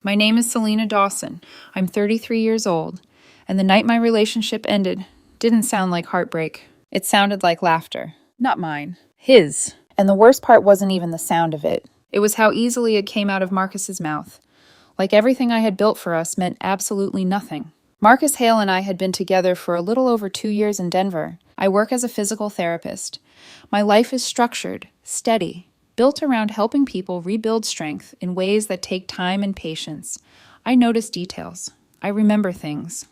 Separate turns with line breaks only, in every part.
My name is Selena Dawson. I'm 33 years old, and the night my relationship ended didn't sound like heartbreak. It sounded like laughter. Not mine. His. And the worst part wasn't even the sound of it. It was how easily it came out of Marcus's mouth. Like everything I had built for us meant absolutely nothing. Marcus Hale and I had been together for a little over 2 years in Denver. I work as a physical therapist. My life is structured, steady, built around helping people rebuild strength in ways that take time and patience. I notice details. I remember things.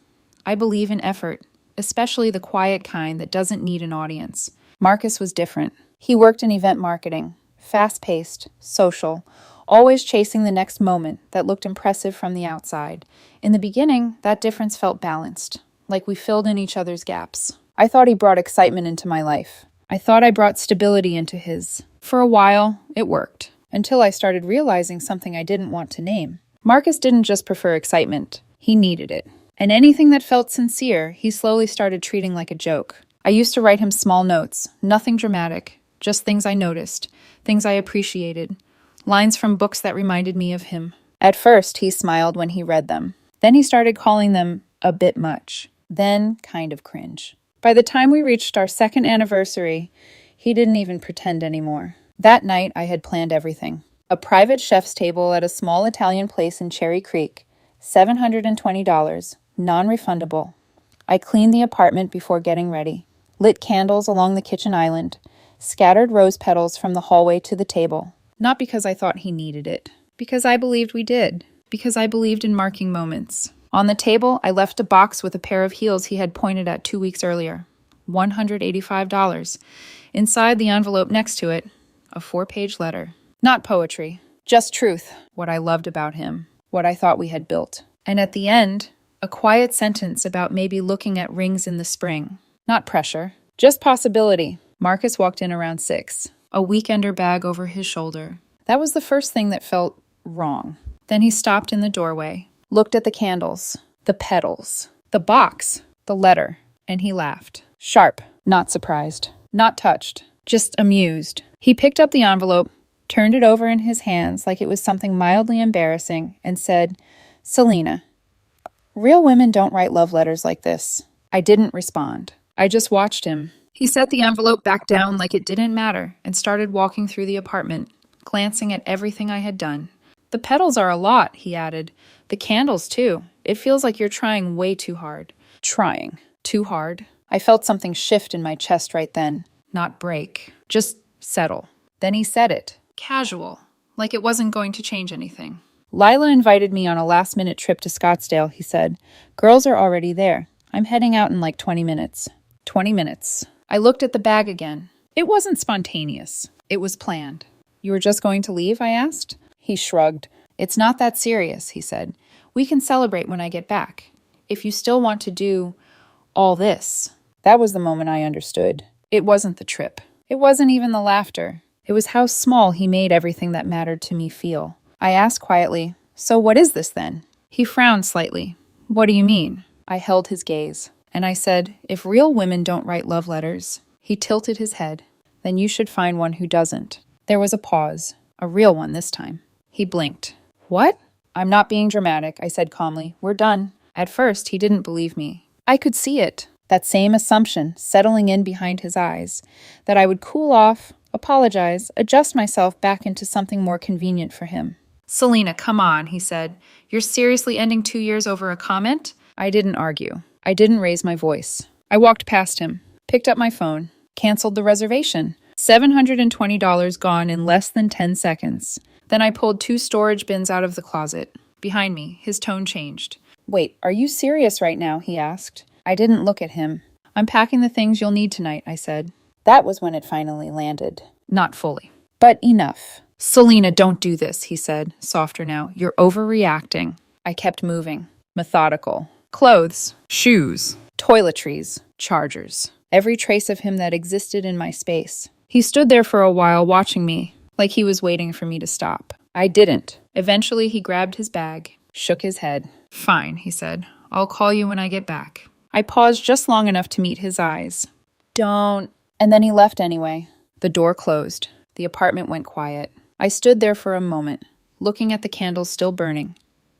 I believe in effort, especially the quiet kind that doesn't need an audience. Marcus was different. He worked in event marketing, fast-paced, social, always chasing the next moment that looked impressive from the outside. In the beginning, that difference felt balanced, like we filled in each other's gaps. I thought he brought excitement into my life. I thought I brought stability into his. For a while, it worked, until I started realizing something I didn't want to name. Marcus didn't just prefer excitement, he needed it. And anything that felt sincere, he slowly started treating like a joke. I used to write him small notes, nothing dramatic, just things I noticed, things I appreciated, lines from books that reminded me of him. At first, he smiled when he read them. Then he started calling them a bit much, then kind of cringe. By the time we reached our second anniversary, he didn't even pretend anymore. That night, I had planned everything. A private chef's table at a small Italian place in Cherry Creek, $720, non-refundable. I cleaned the apartment before getting ready, lit candles along the kitchen island, scattered rose petals from the hallway to the table. Not because I thought he needed it, because I believed we did, because I believed in marking moments. On the table, I left a box with a pair of heels he had pointed at 2 weeks earlier. $185. Inside the envelope next to it, a 4-page letter. Not poetry, just truth, what I loved about him, what I thought we had built. And at the end, a quiet sentence about maybe looking at rings in the spring. Not pressure, just possibility. Marcus walked in around 6, a weekender bag over his shoulder. That was the first thing that felt wrong. Then he stopped in the doorway, looked at the candles, the petals, the box, the letter, and he laughed. Sharp, not surprised, not touched, just amused. He picked up the envelope, turned it over in his hands like it was something mildly embarrassing, and said, "Selena, real women don't write love letters like this." I didn't respond. I just watched him. He set the envelope back down like it didn't matter and started walking through the apartment, glancing at everything I had done. "The petals are a lot," he added. "The candles, too. It feels like you're trying way too hard." Trying. Too hard. I felt something shift in my chest right then. Not break. Just settle. Then he said it. Casual. Like it wasn't going to change anything. "Lila invited me on a last-minute trip to Scottsdale," he said. "Girls are already there. I'm heading out in like 20 minutes. 20 minutes. I looked at the bag again. It wasn't spontaneous. It was planned. "You were just going to leave?" I asked. He shrugged. "It's not that serious," he said. "We can celebrate when I get back. If you still want to do all this." That was the moment I understood. It wasn't the trip. It wasn't even the laughter. It was how small he made everything that mattered to me feel. I asked quietly, "So what is this then?" He frowned slightly. "What do you mean?" I held his gaze, and I said, "If real women don't write love letters," he tilted his head, "then you should find one who doesn't." There was a pause, a real one this time. He blinked. "What?" "I'm not being dramatic," I said calmly. "We're done." At first, he didn't believe me. I could see it, that same assumption settling in behind his eyes, that I would cool off, apologize, adjust myself back into something more convenient for him. "Selena, come on," he said. "You're seriously ending 2 years over a comment?" I didn't argue. I didn't raise my voice. I walked past him, picked up my phone, canceled the reservation. $720 gone in less than 10 seconds. Then I pulled 2 storage bins out of the closet. Behind me, his tone changed. "Wait, are you serious right now?" he asked. I didn't look at him. "I'm packing the things you'll need tonight," I said. That was when it finally landed. Not fully. But enough. "Selena, don't do this," he said, softer now. "You're overreacting." I kept moving. Methodical. Clothes. Shoes. Toiletries. Chargers. Every trace of him that existed in my space. He stood there for a while watching me, like he was waiting for me to stop. I didn't. Eventually, he grabbed his bag, shook his head. "Fine," he said. "I'll call you when I get back." I paused just long enough to meet his eyes. "Don't." And then he left anyway. The door closed. The apartment went quiet. I stood there for a moment, looking at the candles still burning,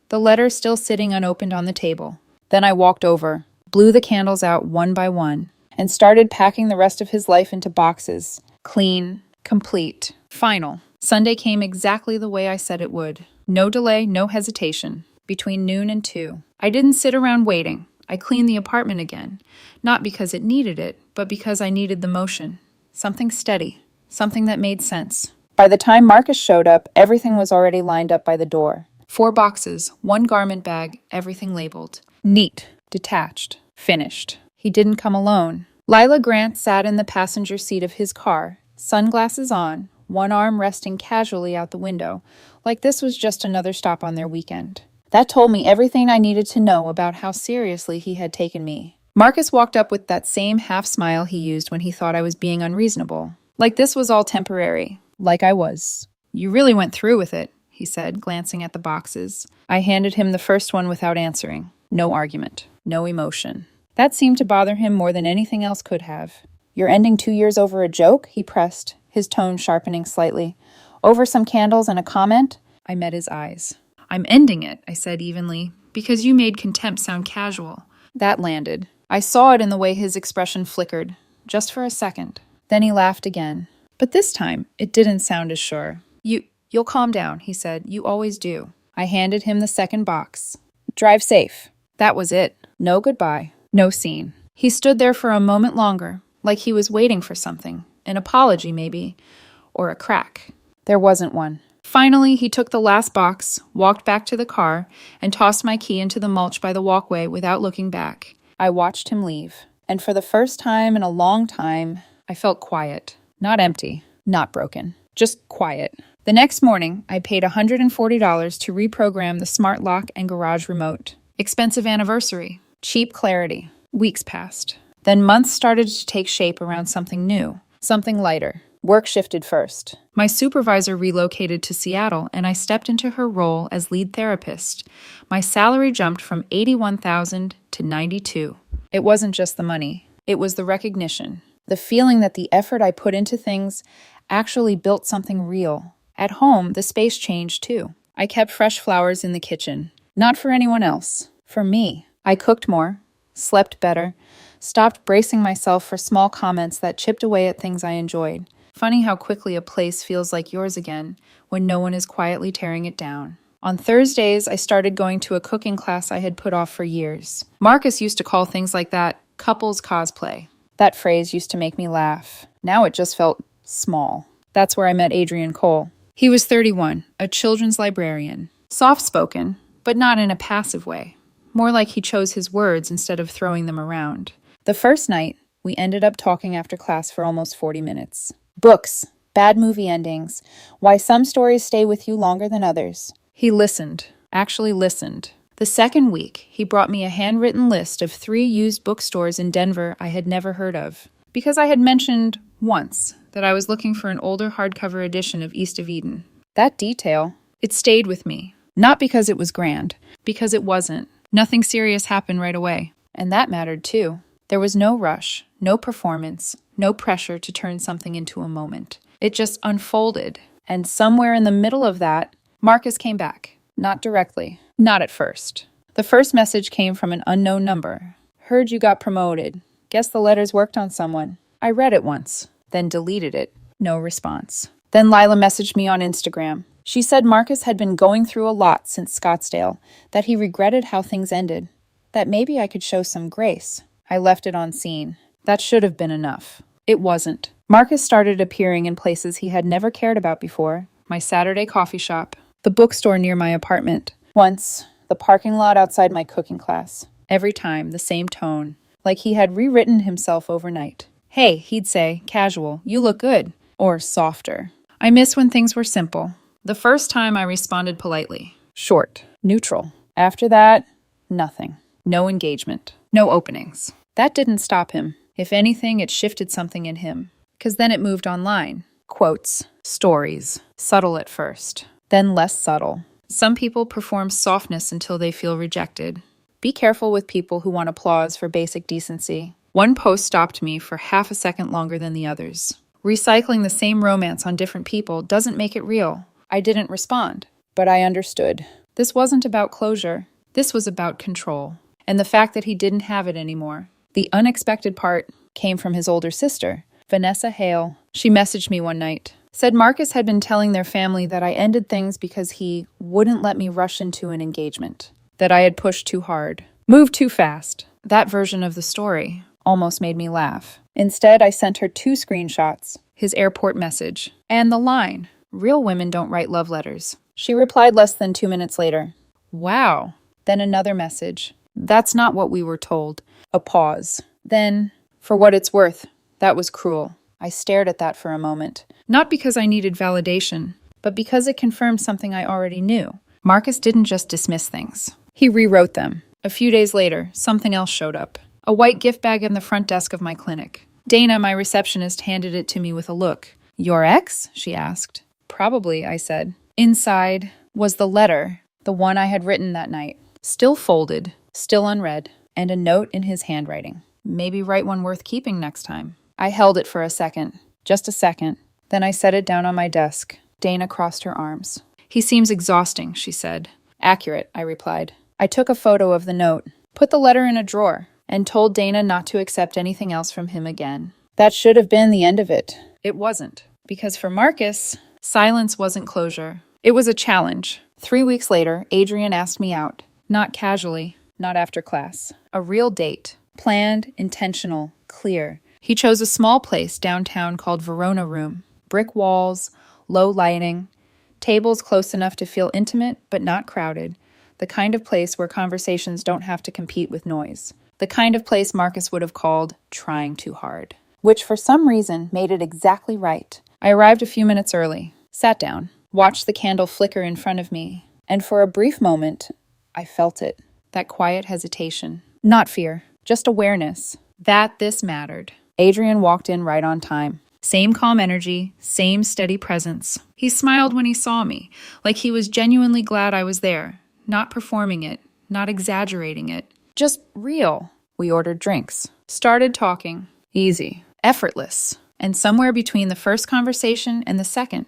the letter still sitting unopened on the table. Then I walked over, blew the candles out one by one, and started packing the rest of his life into boxes. Clean, complete, final. Sunday came exactly the way I said it would. No delay, no hesitation. Between noon and 2. I didn't sit around waiting. I cleaned the apartment again. Not because it needed it, but because I needed the motion. Something steady. Something that made sense. By the time Marcus showed up, everything was already lined up by the door. 4 boxes, 1 garment bag, everything labeled. Neat, detached, finished. He didn't come alone. Lila Grant sat in the passenger seat of his car, sunglasses on, one arm resting casually out the window, like this was just another stop on their weekend. That told me everything I needed to know about how seriously he had taken me. Marcus walked up with that same half smile he used when he thought I was being unreasonable. Like this was all temporary. Like I was. You really went through with it, he said, glancing at the boxes. I handed him the first one without answering. No argument. No emotion. That seemed to bother him more than anything else could have. You're ending 2 years over a joke? He pressed, his tone sharpening slightly. Over some candles and a comment? I met his eyes. I'm ending it, I said evenly, because you made contempt sound casual. That landed. I saw it in the way his expression flickered, just for a second. Then he laughed again. But this time, it didn't sound as sure. You'll calm down, he said. You always do. I handed him the second box. Drive safe. That was it. No goodbye. No scene. He stood there for a moment longer, like he was waiting for something. An apology, maybe. Or a crack. There wasn't one. Finally, he took the last box, walked back to the car, and tossed my key into the mulch by the walkway without looking back. I watched him leave. And for the first time in a long time, I felt quiet. Not empty. Not broken. Just quiet. The next morning, I paid $140 to reprogram the smart lock and garage remote. Expensive anniversary. Cheap clarity. Weeks passed. Then months started to take shape around something new. Something lighter. Work shifted first. My supervisor relocated to Seattle, and I stepped into her role as lead therapist. My salary jumped from $81,000 to $92,000. It wasn't just the money. It was the recognition. The feeling that the effort I put into things actually built something real. At home, the space changed too. I kept fresh flowers in the kitchen. Not for anyone else. For me. I cooked more, slept better, stopped bracing myself for small comments that chipped away at things I enjoyed. Funny how quickly a place feels like yours again when no one is quietly tearing it down. On Thursdays, I started going to a cooking class I had put off for years. Marcus used to call things like that couples cosplay. That phrase used to make me laugh. Now it just felt small. That's where I met Adrian Cole. He was 31, a children's librarian. Soft-spoken, but not in a passive way. More like he chose his words instead of throwing them around. The first night, we ended up talking after class for almost 40 minutes. Books, bad movie endings, why some stories stay with you longer than others. He listened, actually listened. The second week, he brought me a handwritten list of 3 used bookstores in Denver I had never heard of. Because I had mentioned once that I was looking for an older hardcover edition of East of Eden. That detail, it stayed with me. Not because it was grand, because it wasn't. Nothing serious happened right away. And that mattered too. There was no rush, no performance, no pressure to turn something into a moment. It just unfolded. And somewhere in the middle of that, Marcus came back. Not directly. Not at first. The first message came from an unknown number. Heard you got promoted. Guess the letters worked on someone. I read it once, then deleted it. No response. Then Lila messaged me on Instagram. She said Marcus had been going through a lot since Scottsdale, that he regretted how things ended, that maybe I could show some grace. I left it on scene. That should have been enough. It wasn't. Marcus started appearing in places he had never cared about before. My Saturday coffee shop, the bookstore near my apartment. Once, the parking lot outside my cooking class. Every time, the same tone, like he had rewritten himself overnight. Hey, he'd say, casual, you look good. Or softer. I miss when things were simple. The first time I responded politely. Short. Neutral. After that, nothing. No engagement. No openings. That didn't stop him. If anything, it shifted something in him. Because then it moved online. Quotes. Stories. Subtle at first. Then less subtle. Some people perform softness until they feel rejected. Be careful with people who want applause for basic decency. One post stopped me for half a second longer than the others. Recycling the same romance on different people doesn't make it real. I didn't respond, but I understood. This wasn't about closure. This was about control. And the fact that he didn't have it anymore. The unexpected part came from his older sister, Vanessa Hale. She messaged me one night. Said Marcus had been telling their family that I ended things because he wouldn't let me rush into an engagement. That I had pushed too hard. Moved too fast. That version of the story almost made me laugh. Instead, I sent her 2 screenshots. His airport message. And the line, "Real women don't write love letters." She replied less than 2 minutes later. Wow. Then another message. That's not what we were told. A pause. Then, for what it's worth, that was cruel. I stared at that for a moment. Not because I needed validation, but because it confirmed something I already knew. Marcus didn't just dismiss things. He rewrote them. A few days later, something else showed up. A white gift bag in the front desk of my clinic. Dana, my receptionist, handed it to me with a look. "Your ex?" she asked. "Probably," I said. Inside was the letter, the one I had written that night. Still folded, still unread, and a note in his handwriting. Maybe write one worth keeping next time. I held it for a second. Just a second. Then I set it down on my desk. Dana crossed her arms. "He seems exhausting," she said. "Accurate," I replied. I took a photo of the note, put the letter in a drawer, and told Dana not to accept anything else from him again. That should have been the end of it. It wasn't. Because for Marcus, silence wasn't closure. It was a challenge. 3 weeks later, Adrian asked me out. Not casually, not after class. A real date. Planned, intentional, clear. He chose a small place downtown called Verona Room. Brick walls, low lighting, tables close enough to feel intimate but not crowded. The kind of place where conversations don't have to compete with noise. The kind of place Marcus would have called trying too hard. Which for some reason made it exactly right. I arrived a few minutes early, sat down, watched the candle flicker in front of me, and for a brief moment, I felt it. That quiet hesitation. Not fear, just awareness. That this mattered. Adrian walked in right on time. Same calm energy, same steady presence. He smiled when he saw me, like he was genuinely glad I was there. Not performing it, not exaggerating it. Just real. We ordered drinks. Started talking. Easy. Effortless. And somewhere between the first conversation and the second,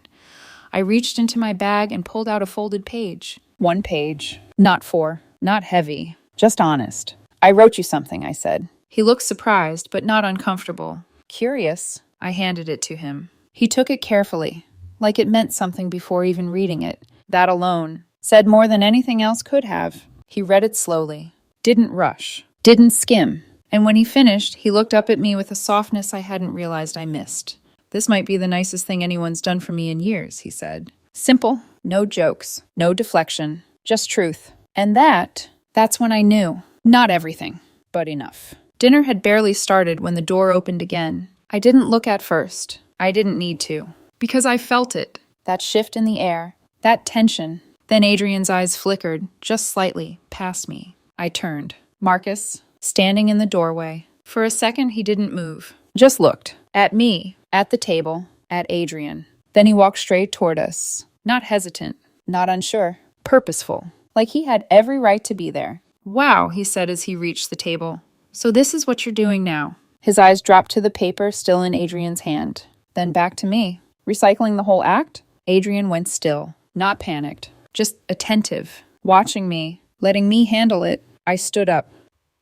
I reached into my bag and pulled out a folded page. 1 page. Not 4. Not heavy. Just honest. "I wrote you something," I said. He looked surprised, but not uncomfortable. Curious. I handed it to him. He took it carefully, like it meant something before even reading it. That alone said more than anything else could have. He read it slowly. Didn't rush. Didn't skim. And when he finished, he looked up at me with a softness I hadn't realized I missed. "This might be the nicest thing anyone's done for me in years," he said. Simple. No jokes. No deflection. Just truth. And that's when I knew. Not everything, but enough. Dinner had barely started when the door opened again. I didn't look at first. I didn't need to. Because I felt it. That shift in the air. That tension. Then Adrian's eyes flickered, just slightly, past me. I turned. Marcus, standing in the doorway. For a second, he didn't move. Just looked. At me. At the table. At Adrian. Then he walked straight toward us. Not hesitant. Not unsure. Purposeful. Like he had every right to be there. "Wow," he said as he reached the table. "So this is what you're doing now." His eyes dropped to the paper still in Adrian's hand. Then back to me. Recycling the whole act? Adrian went still. Not panicked. Just attentive. Watching me. Letting me handle it. I stood up.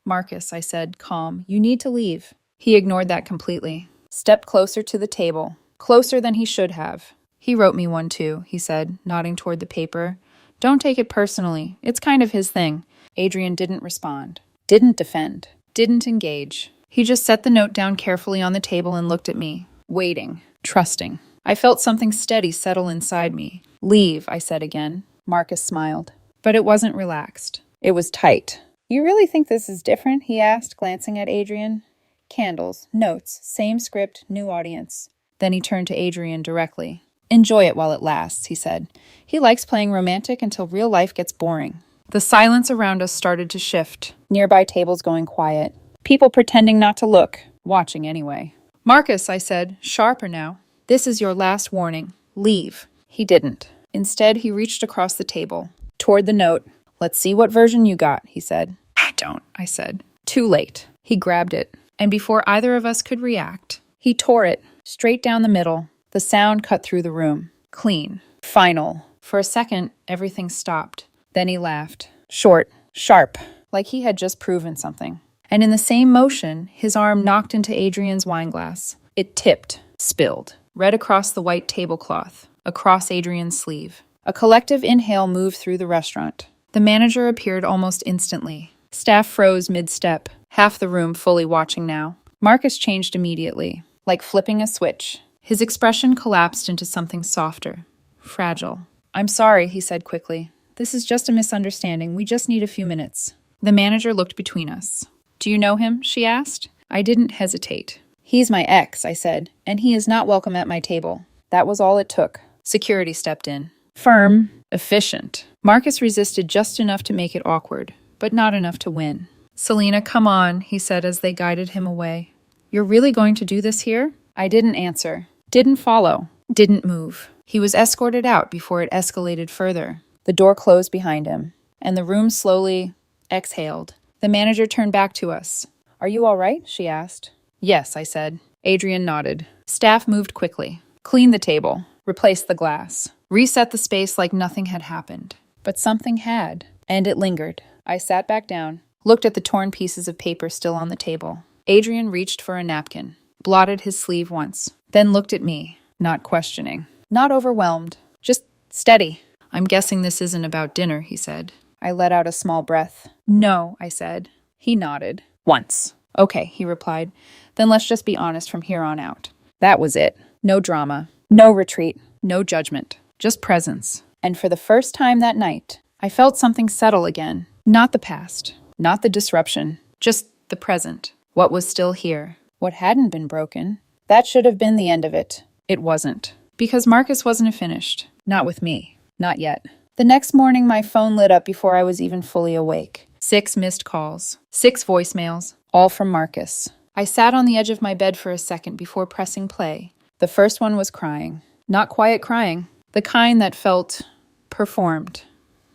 "Marcus," I said, calm, "you need to leave." He ignored that completely. Stepped closer to the table. Closer than he should have. "He wrote me one too," he said, nodding toward the paper. "Don't take it personally. It's kind of his thing." Adrian didn't respond. Didn't defend. Didn't engage. He just set the note down carefully on the table and looked at me. Waiting. Trusting. I felt something steady settle inside me. "Leave," I said again. Marcus smiled. But it wasn't relaxed. It was tight. "You really think this is different?" he asked, glancing at Adrian. Candles, notes, same script, new audience. Then he turned to Adrian directly. "Enjoy it while it lasts," he said. "He likes playing romantic until real life gets boring." The silence around us started to shift. Nearby tables going quiet. People pretending not to look. Watching anyway. "Marcus," I said, sharper now. "This is your last warning. Leave." He didn't. Instead, he reached across the table. Toward the note. "Let's see what version you got," he said. "I don't," I said. Too late. He grabbed it. And before either of us could react, he tore it. Straight down the middle. The sound cut through the room. Clean. Final. For a second, everything stopped. Then he laughed. Short, sharp, like he had just proven something. And in the same motion, his arm knocked into Adrian's wineglass. It tipped, spilled, red across the white tablecloth, across Adrian's sleeve. A collective inhale moved through the restaurant. The manager appeared almost instantly. Staff froze mid-step, half the room fully watching now. Marcus changed immediately, like flipping a switch. His expression collapsed into something softer, fragile. "I'm sorry," he said quickly. "This is just a misunderstanding. We just need a few minutes." The manager looked between us. "Do you know him?" she asked. I didn't hesitate. "He's my ex," I said, "and he is not welcome at my table." That was all it took. Security stepped in. Firm, efficient. Marcus resisted just enough to make it awkward, but not enough to win. "Selena, come on," he said as they guided him away. "You're really going to do this here?" I didn't answer, didn't follow, didn't move. He was escorted out before it escalated further. The door closed behind him, and the room slowly exhaled. The manager turned back to us. "Are you all right?" she asked. "Yes," I said. Adrian nodded. Staff moved quickly. Cleaned the table, replaced the glass, reset the space like nothing had happened. But something had, and it lingered. I sat back down, looked at the torn pieces of paper still on the table. Adrian reached for a napkin, blotted his sleeve once, then looked at me, not questioning, not overwhelmed, just steady. "I'm guessing this isn't about dinner," he said. I let out a small breath. "No," I said. He nodded. "Once." "Okay," he replied. "Then let's just be honest from here on out." That was it. No drama, no retreat, no judgment, just presence. And for the first time that night, I felt something settle again. Not the past, not the disruption, just the present. What was still here, what hadn't been broken. That should have been the end of it. It wasn't. Because Marcus wasn't finished. Not with me. Not yet. The next morning, my phone lit up before I was even fully awake. 6 missed calls, 6 voicemails, all from Marcus. I sat on the edge of my bed for a second before pressing play. The first one was crying. Not quiet crying. The kind that felt performed.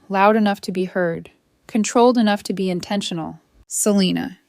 Loud enough to be heard. Controlled enough to be intentional. "Selena,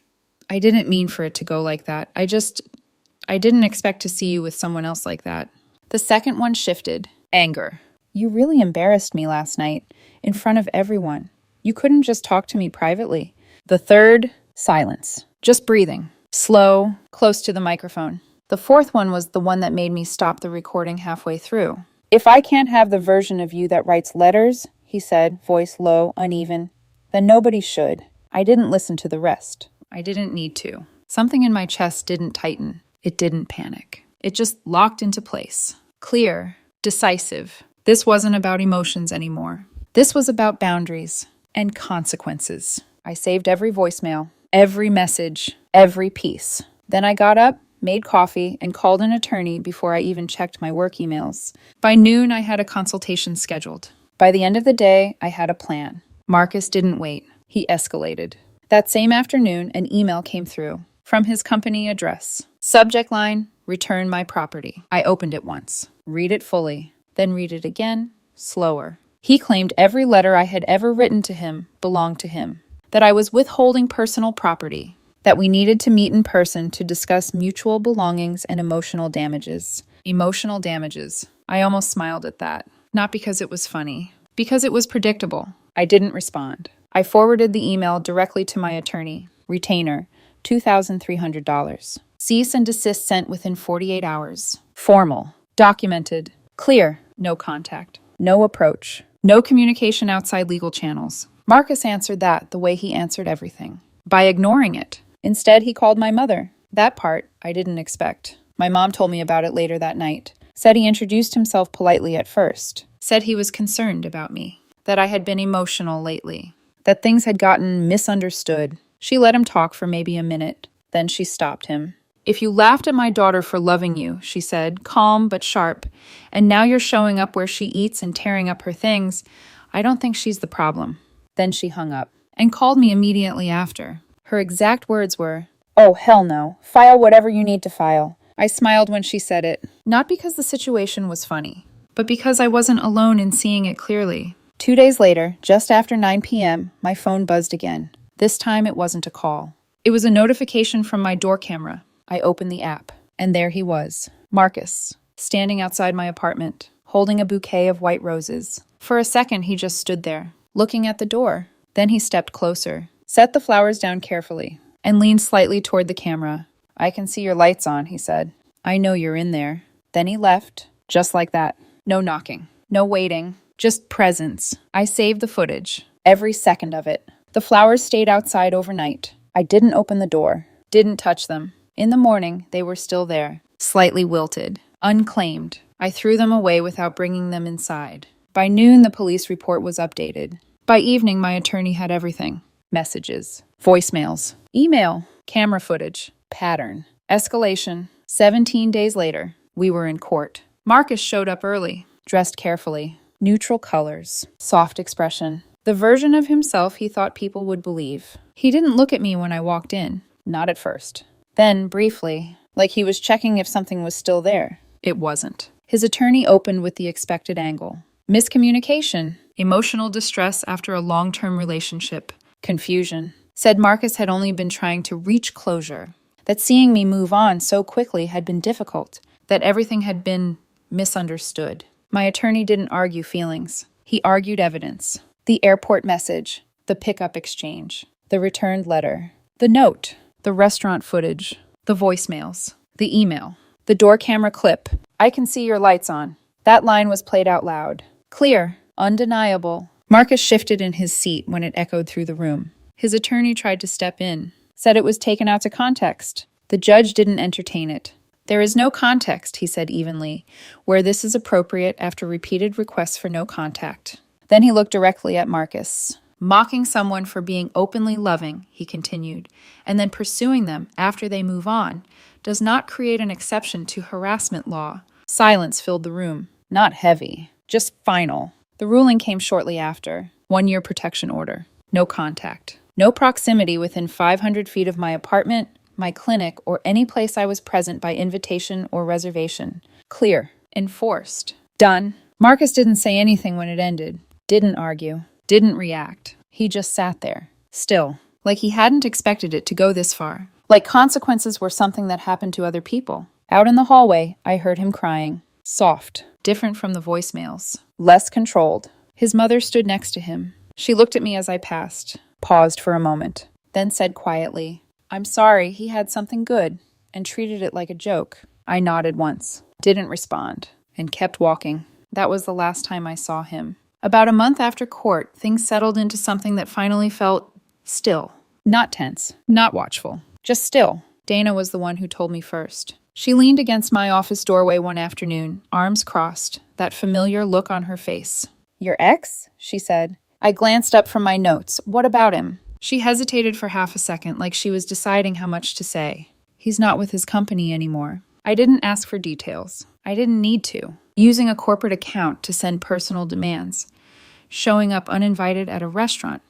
I didn't mean for it to go like that. I didn't expect to see you with someone else like that." The second one shifted. Anger. "You really embarrassed me last night, in front of everyone. You couldn't just talk to me privately." The third, silence. Just breathing. Slow, close to the microphone. The fourth one was the one that made me stop the recording halfway through. "If I can't have the version of you that writes letters," he said, voice low, uneven, "then nobody should." I didn't listen to the rest. I didn't need to. Something in my chest didn't tighten. It didn't panic. It just locked into place. Clear. Decisive. This wasn't about emotions anymore. This was about boundaries and consequences. I saved every voicemail, every message, every piece. Then I got up, made coffee, and called an attorney before I even checked my work emails. By noon, I had a consultation scheduled. By the end of the day, I had a plan. Marcus didn't wait. He escalated. That same afternoon, an email came through from his company address. Subject line, "Return my property." I opened it once, read it fully, then read it again, slower. He claimed every letter I had ever written to him belonged to him, that I was withholding personal property, that we needed to meet in person to discuss mutual belongings and emotional damages. Emotional damages. I almost smiled at that. Not because it was funny, because it was predictable. I didn't respond. I forwarded the email directly to my attorney. Retainer, $2,300. Cease and desist sent within 48 hours. Formal. Documented. Clear. No contact. No approach. No communication outside legal channels. Marcus answered that the way he answered everything. By ignoring it. Instead, he called my mother. That part I didn't expect. My mom told me about it later that night. Said he introduced himself politely at first. Said he was concerned about me. That I had been emotional lately. That things had gotten misunderstood. She let him talk for maybe a minute. Then she stopped him. "If you laughed at my daughter for loving you," she said, calm but sharp, "and now you're showing up where she eats and tearing up her things, I don't think she's the problem." Then she hung up and called me immediately after. Her exact words were, "Oh, hell no. File whatever you need to file." I smiled when she said it, not because the situation was funny, but because I wasn't alone in seeing it clearly. 2 days later, just after 9 p.m., my phone buzzed again. This time it wasn't a call. It was a notification from my door camera. I opened the app, and there he was, Marcus, standing outside my apartment, holding a bouquet of white roses. For a second, he just stood there, looking at the door. Then he stepped closer, set the flowers down carefully, and leaned slightly toward the camera. "I can see your lights on," he said. "I know you're in there." Then he left, just like that. No knocking, no waiting, just presence. I saved the footage, every second of it. The flowers stayed outside overnight. I didn't open the door, didn't touch them. In the morning, they were still there, slightly wilted, unclaimed. I threw them away without bringing them inside. By noon, the police report was updated. By evening, my attorney had everything. Messages, voicemails, email, camera footage, pattern, escalation. 17 days later, we were in court. Marcus showed up early, dressed carefully, neutral colors, soft expression. The version of himself he thought people would believe. He didn't look at me when I walked in, not at first. Then, briefly, like he was checking if something was still there. It wasn't. His attorney opened with the expected angle. Miscommunication, emotional distress after a long-term relationship, confusion. Said Marcus had only been trying to reach closure, that seeing me move on so quickly had been difficult, that everything had been misunderstood. My attorney didn't argue feelings. He argued evidence. The airport message, the pickup exchange, the returned letter, the note, the restaurant footage, the voicemails, the email, the door camera clip. "I can see your lights on." That line was played out loud. Clear, undeniable. Marcus shifted in his seat when it echoed through the room. His attorney tried to step in, said it was taken out of context. The judge didn't entertain it. "There is no context," he said evenly, "where this is appropriate after repeated requests for no contact." Then he looked directly at Marcus. "Mocking someone for being openly loving," he continued, "and then pursuing them after they move on, does not create an exception to harassment law." Silence filled the room. Not heavy, just final. The ruling came shortly after. 1-year protection order. No contact. No proximity within 500 feet of my apartment, my clinic, or any place I was present by invitation or reservation. Clear. Enforced. Done. Marcus didn't say anything when it ended. Didn't argue. Didn't react. He just sat there. Still. Like he hadn't expected it to go this far. Like consequences were something that happened to other people. Out in the hallway, I heard him crying. Soft. Different from the voicemails. Less controlled. His mother stood next to him. She looked at me as I passed. Paused for a moment. Then said quietly, "I'm sorry, he had something good," and treated it like a joke. I nodded once. Didn't respond. And kept walking. That was the last time I saw him. About a month after court, things settled into something that finally felt still. Not tense. Not watchful. Just still. Dana was the one who told me first. She leaned against my office doorway one afternoon, arms crossed, that familiar look on her face. "Your ex?" she said. I glanced up from my notes. "What about him?" She hesitated for half a second, like she was deciding how much to say. "He's not with his company anymore." I didn't ask for details. I didn't need to. Using a corporate account to send personal demands. Showing up uninvited at a restaurant.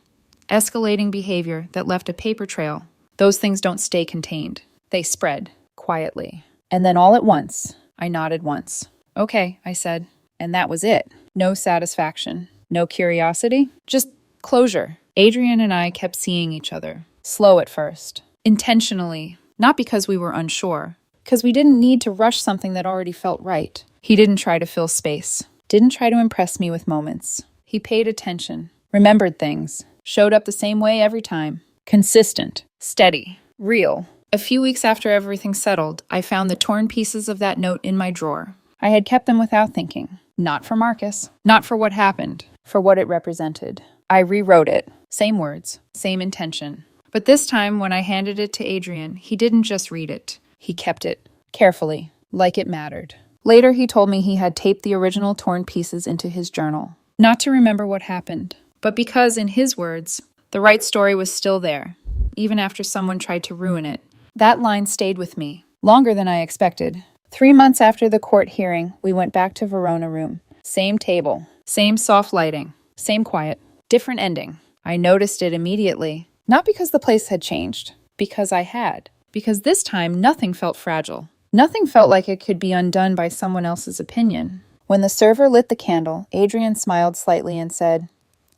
Escalating behavior that left a paper trail. Those things don't stay contained. They spread, quietly. And then all at once, I nodded once. "Okay," I said. And that was it. No satisfaction. No curiosity. Just closure. Adrian and I kept seeing each other. Slow at first. Intentionally. Not because we were unsure. Because we didn't need to rush something that already felt right. He didn't try to fill space. Didn't try to impress me with moments. He paid attention. Remembered things. Showed up the same way every time. Consistent. Steady. Real. A few weeks after everything settled, I found the torn pieces of that note in my drawer. I had kept them without thinking. Not for Marcus. Not for what happened. For what it represented. I rewrote it. Same words. Same intention. But this time, when I handed it to Adrian, he didn't just read it. He kept it. Carefully. Like it mattered. Later, he told me he had taped the original torn pieces into his journal. Not to remember what happened, but because, in his words, the right story was still there, even after someone tried to ruin it. That line stayed with me, longer than I expected. 3 months after the court hearing, we went back to Verona room. Same table, same soft lighting, same quiet, different ending. I noticed it immediately, not because the place had changed, because I had. Because this time, nothing felt fragile. Nothing felt like it could be undone by someone else's opinion. When the server lit the candle, Adrian smiled slightly and said,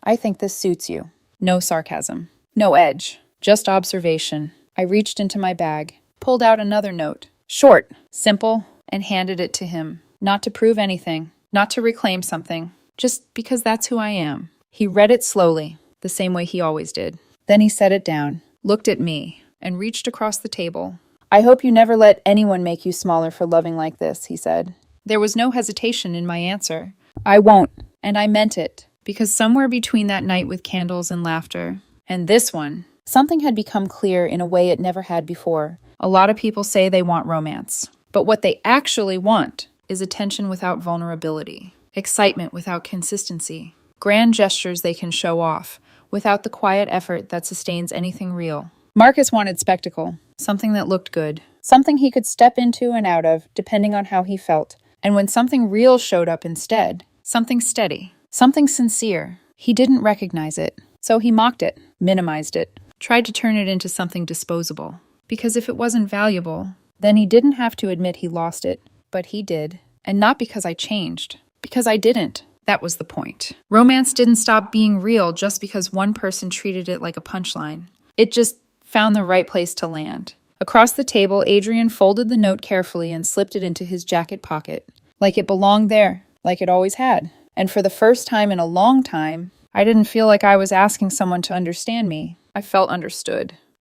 "I think this suits you." No sarcasm. No edge. Just observation. I reached into my bag, pulled out another note. Short, simple, and handed it to him. Not to prove anything. Not to reclaim something. Just because that's who I am. He read it slowly, the same way he always did. Then he set it down, looked at me, and reached across the table. "I hope you never let anyone make you smaller for loving like this," he said. There was no hesitation in my answer. "I won't." And I meant it, because somewhere between that night with candles and laughter, and this one, something had become clear in a way it never had before. A lot of people say they want romance, but what they actually want is attention without vulnerability, excitement without consistency, grand gestures they can show off, without the quiet effort that sustains anything real. Marcus wanted spectacle, something that looked good, something he could step into and out of, depending on how he felt. And when something real showed up instead, something steady, something sincere, he didn't recognize it. So he mocked it, minimized it, tried to turn it into something disposable. Because if it wasn't valuable, then he didn't have to admit he lost it. But he did. And not because I changed. Because I didn't. That was the point. Romance didn't stop being real just because one person treated it like a punchline. It just found the right place to land. Across the table, Adrian folded the note carefully and slipped it into his jacket pocket. Like it belonged there, like it always had. And for the first time in a long time, I didn't feel like I was asking someone to understand me. I felt understood.